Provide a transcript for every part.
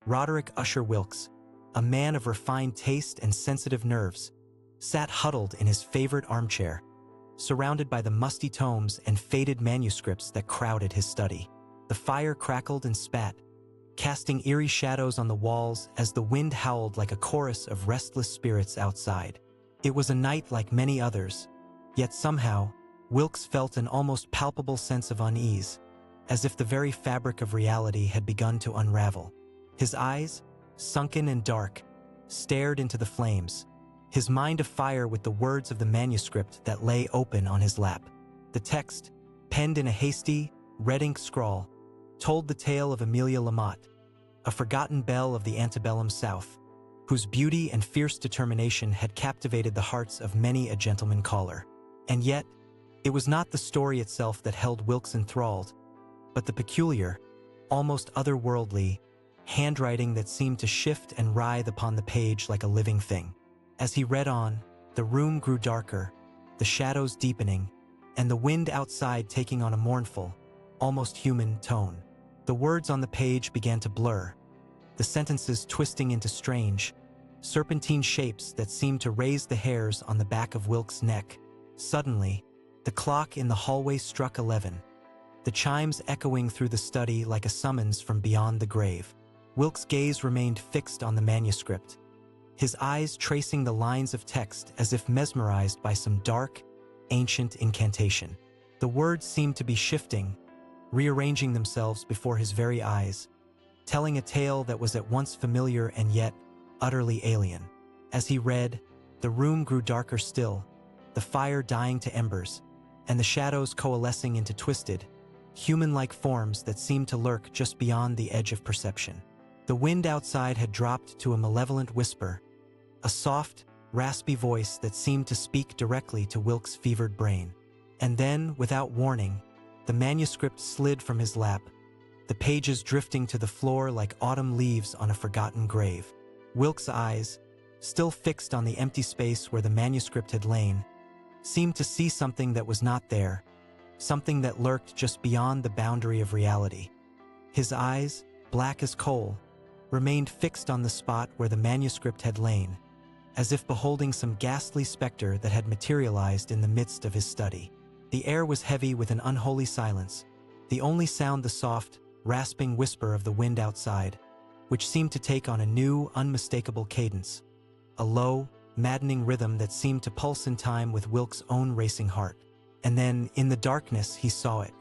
Roderick Usher Wilkes, a man of refined taste and sensitive nerves, sat huddled in his favorite armchair, surrounded by the musty tomes and faded manuscripts that crowded his study. The fire crackled and spat, casting eerie shadows on the walls as the wind howled like a chorus of restless spirits outside. It was a night like many others, yet somehow, Wilkes felt an almost palpable sense of unease, as if the very fabric of reality had begun to unravel. His eyes, sunken and dark, stared into the flames, his mind afire with the words of the manuscript that lay open on his lap. The text, penned in a hasty, red-ink scrawl, told the tale of Emilia LaMotte, a forgotten belle of the antebellum South, whose beauty and fierce determination had captivated the hearts of many a gentleman caller. And yet, it was not the story itself that held Wilkes enthralled, but the peculiar, almost otherworldly, handwriting that seemed to shift and writhe upon the page like a living thing. As he read on, the room grew darker, the shadows deepening, and the wind outside taking on a mournful, almost human tone. The words on the page began to blur, the sentences twisting into strange, serpentine shapes that seemed to raise the hairs on the back of Wilkes' neck. Suddenly, the clock in the hallway struck 11, the chimes echoing through the study like a summons from beyond the grave. Wilkes' gaze remained fixed on the manuscript, his eyes tracing the lines of text as if mesmerized by some dark, ancient incantation. The words seemed to be shifting, rearranging themselves before his very eyes, telling a tale that was at once familiar and yet utterly alien. As he read, the room grew darker still, the fire dying to embers, and the shadows coalescing into twisted, human-like forms that seemed to lurk just beyond the edge of perception. The wind outside had dropped to a malevolent whisper, a soft, raspy voice that seemed to speak directly to Wilkes' fevered brain. And then, without warning, the manuscript slid from his lap, the pages drifting to the floor like autumn leaves on a forgotten grave. Wilkes' eyes, still fixed on the empty space where the manuscript had lain, seemed to see something that was not there, something that lurked just beyond the boundary of reality. His eyes, black as coal, remained fixed on the spot where the manuscript had lain, as if beholding some ghastly specter that had materialized in the midst of his study. The air was heavy with an unholy silence, the only sound the soft, rasping whisper of the wind outside, which seemed to take on a new, unmistakable cadence, a low, maddening rhythm that seemed to pulse in time with Wilkes' own racing heart. And then, in the darkness, he saw it,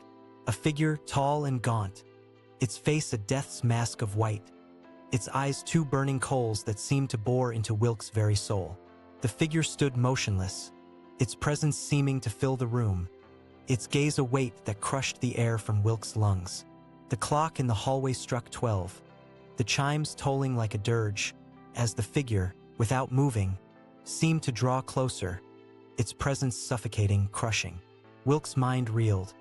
a figure tall and gaunt, its face a death's mask of white, its eyes two burning coals that seemed to bore into Wilkes' very soul. The figure stood motionless, its presence seeming to fill the room, its gaze a weight that crushed the air from Wilkes' lungs. The clock in the hallway struck 12, the chimes tolling like a dirge, as the figure, without moving, seemed to draw closer, its presence suffocating, crushing. Wilkes' mind reeled,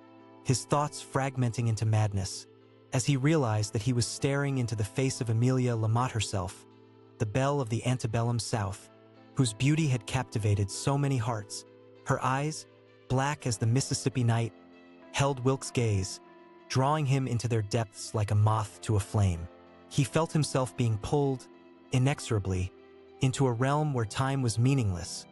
his thoughts fragmenting into madness, as he realized that he was staring into the face of Emilia LaMotte herself, the belle of the antebellum South, whose beauty had captivated so many hearts. Her eyes, black as the Mississippi night, held Wilkes' gaze, drawing him into their depths like a moth to a flame. He felt himself being pulled, inexorably, into a realm where time was meaningless,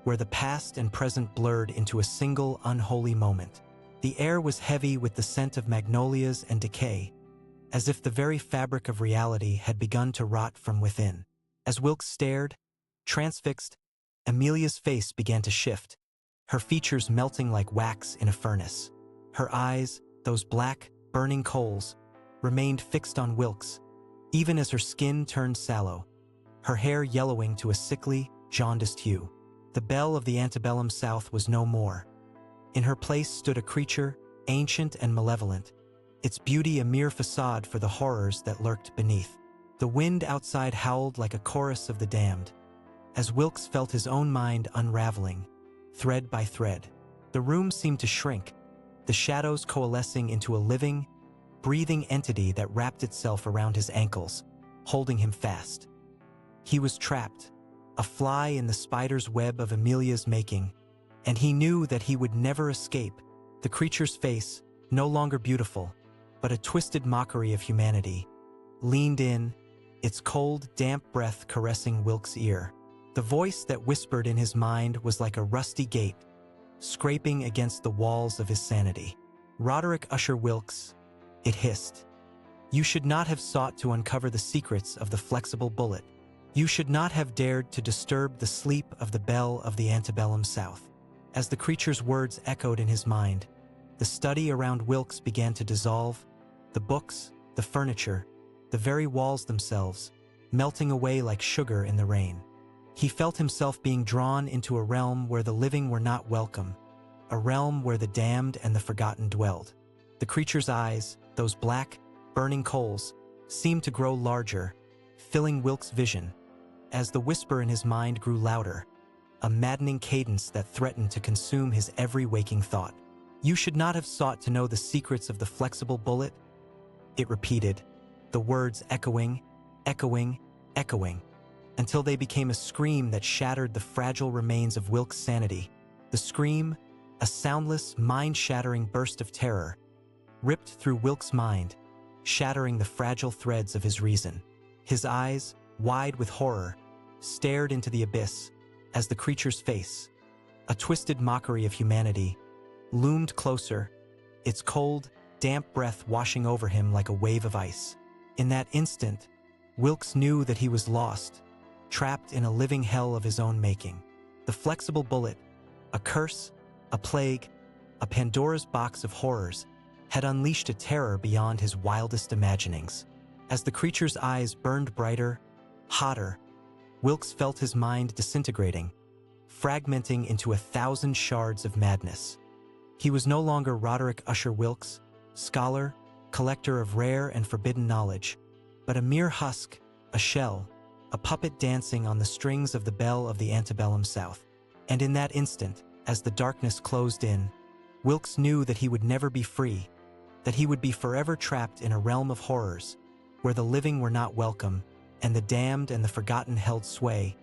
where the past and present blurred into a single unholy moment. The air was heavy with the scent of magnolias and decay, as if the very fabric of reality had begun to rot from within. As Wilkes stared, transfixed, Emilia's face began to shift, her features melting like wax in a furnace. Her eyes, those black, burning coals, remained fixed on Wilkes, even as her skin turned sallow, her hair yellowing to a sickly, jaundiced hue. The belle of the antebellum South was no more. In her place stood a creature, ancient and malevolent, its beauty a mere facade for the horrors that lurked beneath. The wind outside howled like a chorus of the damned, as Wilkes felt his own mind unraveling, thread by thread. The room seemed to shrink, the shadows coalescing into a living, breathing entity that wrapped itself around his ankles, holding him fast. He was trapped, a fly in the spider's web of Emilia's making, and he knew that he would never escape. The creature's face, no longer beautiful, but a twisted mockery of humanity, leaned in, its cold, damp breath caressing Wilkes' ear. The voice that whispered in his mind was like a rusty gate, scraping against the walls of his sanity. "Roderick Usher Wilkes," it hissed. "You should not have sought to uncover the secrets of the flexible bullet. You should not have dared to disturb the sleep of the Belle of the antebellum South." As the creature's words echoed in his mind, the study around Wilkes began to dissolve, the books, the furniture, the very walls themselves, melting away like sugar in the rain. He felt himself being drawn into a realm where the living were not welcome, a realm where the damned and the forgotten dwelled. The creature's eyes, those black, burning coals, seemed to grow larger, filling Wilkes' vision. As the whisper in his mind grew louder, a maddening cadence that threatened to consume his every waking thought. "You should not have sought to know the secrets of the flexible bullet," it repeated, the words echoing, echoing, echoing, until they became a scream that shattered the fragile remains of Wilkes' sanity. The scream, a soundless, mind-shattering burst of terror, ripped through Wilkes' mind, shattering the fragile threads of his reason. His eyes, wide with horror, stared into the abyss as the creature's face, a twisted mockery of humanity, loomed closer, its cold, damp breath washing over him like a wave of ice. In that instant, Wilkes knew that he was lost, trapped in a living hell of his own making. The flexible bullet, a curse, a plague, a Pandora's box of horrors, had unleashed a terror beyond his wildest imaginings. As the creature's eyes burned brighter, hotter, Wilkes felt his mind disintegrating, fragmenting into 1,000 shards of madness. He was no longer Roderick Usher Wilkes, scholar, collector of rare and forbidden knowledge, but a mere husk, a shell, a puppet dancing on the strings of the Belle of the antebellum South. And in that instant, as the darkness closed in, Wilkes knew that he would never be free, that he would be forever trapped in a realm of horrors, where the living were not welcome, and the damned and the forgotten held sway,